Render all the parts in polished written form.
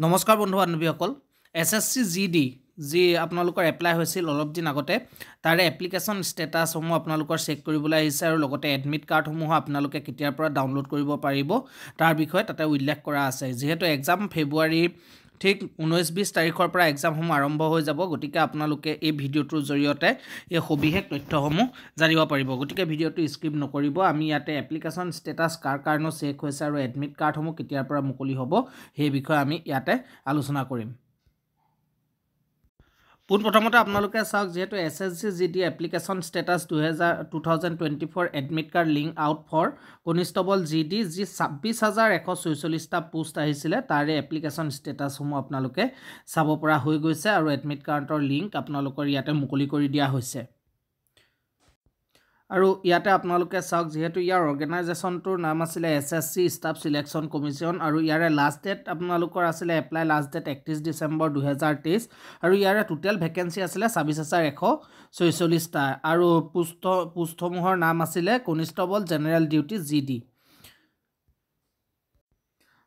নমস্কাৰ বন্ধু বান্ধৱীসকল এছএছসি জিডি যি আপোনালোকৰ এপ্লাই হৈছিল অলপ দিন আগতে তাৰে এপ্লিকেশ্যন ষ্টেটাছসমূহ আপোনালোকৰ চেক কৰিবলৈ আহিছে আৰু লগতে এডমিট কাৰ্ডসমূহ আপোনালোকে কেতিয়াৰ পৰা ডাউনলোড কৰিব পাৰিব তাৰ বিষয়ে তাতে উল্লেখ কৰা আছে যেহেতু এক্সাম ফেব্ৰুৱাৰী ঠিক 19-20 তাৰিখৰ পৰা এক্সামসমূহ আৰম্ভ হৈ যাব গতিকে আপোনালোকে এই ভিডিঅ'টোৰ জৰিয়তে এই সবিশেষ তথ্যসমূহ জানিব পাৰিব গতিকে ভিডিঅ'টো স্কিপ নকৰিব আমি ইয়াতে এপ্লিকেশ্যন ষ্টেটাছ কাৰ কাৰণে চেক হৈছে আৰু এডমিট কাৰ্ডসমূহ কেতিয়াৰ পৰা মুকলি হ'ব সেই বিষয়ে আমি ইয়াতে আলোচনা কৰিম পোনপ্ৰথমতে আপোনালোকে চাওক যেহেতু SSC GD application status 2024 admit card link out for constable GD যি 26,146টা পোষ্ট আহিছিলে তাৰে এপ্লিকেশ্যন ষ্টেটাছসমূহ আপোনালোকে চাব পৰা হৈ গৈছে আৰু এডমিট কাৰ্ডৰ লিংক আপোনালোকৰ ইয়াতে মুকলি কৰি দিয়া হৈছে আৰু ইয়াতে আপোনালোকে চাওক যেহেতু ইয়াৰ অৰ্গেনাইজেশ্যনটোৰ নাম আছিলে এছএছসি ষ্টাফ সিলেকশ্যন কমিশ্যন আৰু ইয়াৰে লাষ্ট ডেট আপোনালোকৰ আছিলে এপ্লাই লাষ্ট ডেট 31 ডিচেম্বৰ 2023 আৰু ইয়াৰে টোটেল ভেকেঞ্চি আছিলে 26,146টা আৰু পোষ্টসমূহৰ নাম আছিলে কনিষ্টেবল জেনেৰেল ডিউটি জিডি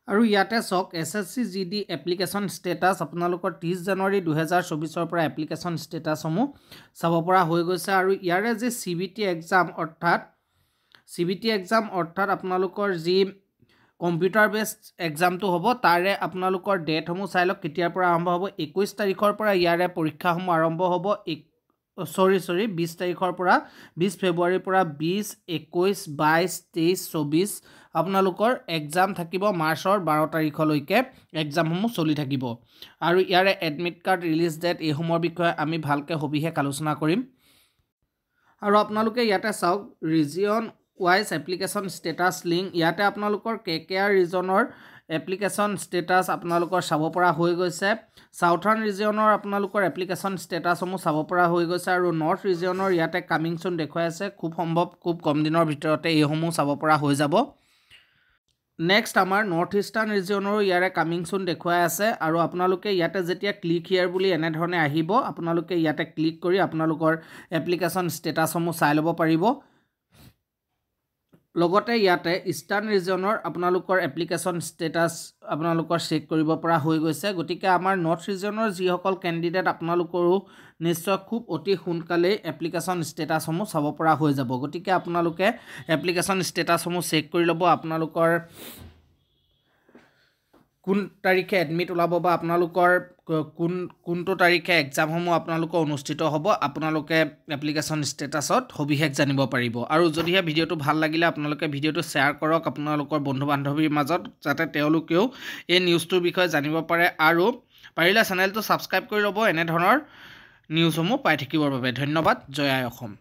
আৰু ইয়াতে চাওক এছএছসি জিডি এপ্লিকেশ্যন ষ্টেটাছ আপোনালোকৰ 30 জানুৱাৰী 2024 পৰা এপ্লিকেশ্যন ষ্টেটাছসমূহ চাব পৰা হৈ গৈছে আৰু ইয়াৰে যে চিবিটি এক্সাম অৰ্থাৎ আপোনালোকৰ যি কম্পিউটাৰ বেছড এক্সামটো হ'ব তাৰে আপোনালোকৰ ডেটসমূহ চাই লওক কেতিয়াৰ পৰা আৰম্ভ হ'ব 21 তাৰিখৰ পৰা ইয়াৰে পৰীক্ষাসমূহ আৰম্ভ হ'ব 20 তাৰিখৰ পৰা 20 ফেব্ৰুৱাৰীৰ পৰা 20, 21, 22, 23, 24 আপোনালোকৰ এক্সাম থাকিব মাৰ্চৰ 12 তাৰিখলৈকে এক্সামসমূহ চলি থাকিব আৰু ইয়াৰে এডমিট কাৰ্ড ৰিলিজ ডেট এইসমূহৰ বিষয়ে আমি ভালকৈ সবিশেষ আলোচনা কৰিম আৰু আপোনালোকে ইয়াতে চাওক region wise application status link ইয়াতে আপোনালোকৰ কেকেআৰ ৰিজনৰ এপ্লিকেশ্যন ষ্টেটাছ আপোনালোকৰ চাব পৰা হৈ গৈছে সাউথাৰ্ণ ৰিজিয়নৰ আপোনালোকৰ এপ্লিকেশ্যন ষ্টেটাছসমূহ চাব পৰা হৈ গৈছে আৰু নৰ্থ ৰিজিয়নৰ ইয়াতে কামিং চুন দেখুৱাই আছে খুব সম্ভৱ খুব কম দিনৰ ভিতৰতে এইসমূহ চাব পৰা হৈ যাব নেক্সট আমাৰ নৰ্থ ইষ্টাৰ্ণ ৰিজিয়নৰো ইয়াৰে কামিং চুন দেখুৱাই আছে আৰু আপোনালোকে ইয়াতে যেতিয়া ক্লিক হিয়াৰ বুলি এনেধৰণে আহিব আপোনালোকে ইয়াতে ক্লিক কৰি আপোনালোকৰ এপ্লিকেশ্যন ষ্টেটাছসমূহ চাই ল'ব পাৰিব লগতে ইয়াতে ইষ্টাৰ্ণ ৰিজিয়নৰ আপোনালোকৰ এপ্লিকেশ্যন ষ্টেটাছ আপোনালোকৰ চেক কৰিব পৰা হৈ গৈছে গতিকে আমাৰ নৰ্থ ৰিজিয়নৰ যিসকল কেণ্ডিডেট আপোনালোকৰো নিশ্চয় খুব অতি সোনকালেই এপ্লিকেশ্যন ষ্টেটাছসমূহ চাব পৰা হৈ যাব গতিকে আপোনালোকে এপ্লিকেশ্যন ষ্টেটাছসমূহ চেক কৰি ল'ব আপোনালোকৰ কোন তাৰিখে এডমিট ওলাব বা আপোনালোকৰ কোনটো তাৰিখে এক্সামসমূহ আপোনালোকৰ অনুষ্ঠিত হ'ব আপোনালোকে এপ্লিকেশ্যন ষ্টেটাছত সবিশেষ জানিব পাৰিব আৰু যদিহে ভিডিঅ'টো ভাল লাগিলে আপোনালোকে ভিডিঅ'টো শ্বেয়াৰ কৰক আপোনালোকৰ বন্ধু বান্ধৱীৰ মাজত যাতে তেওঁলোকেও এই নিউজটোৰ বিষয়ে জানিব পাৰে আৰু পাৰিলে চেনেলটো ছাবস্ক্ৰাইব কৰি ল'ব এনেধৰণৰ নিউজসমূহ পাই থাকিবৰ বাবে ধন্যবাদ জয় আই অসম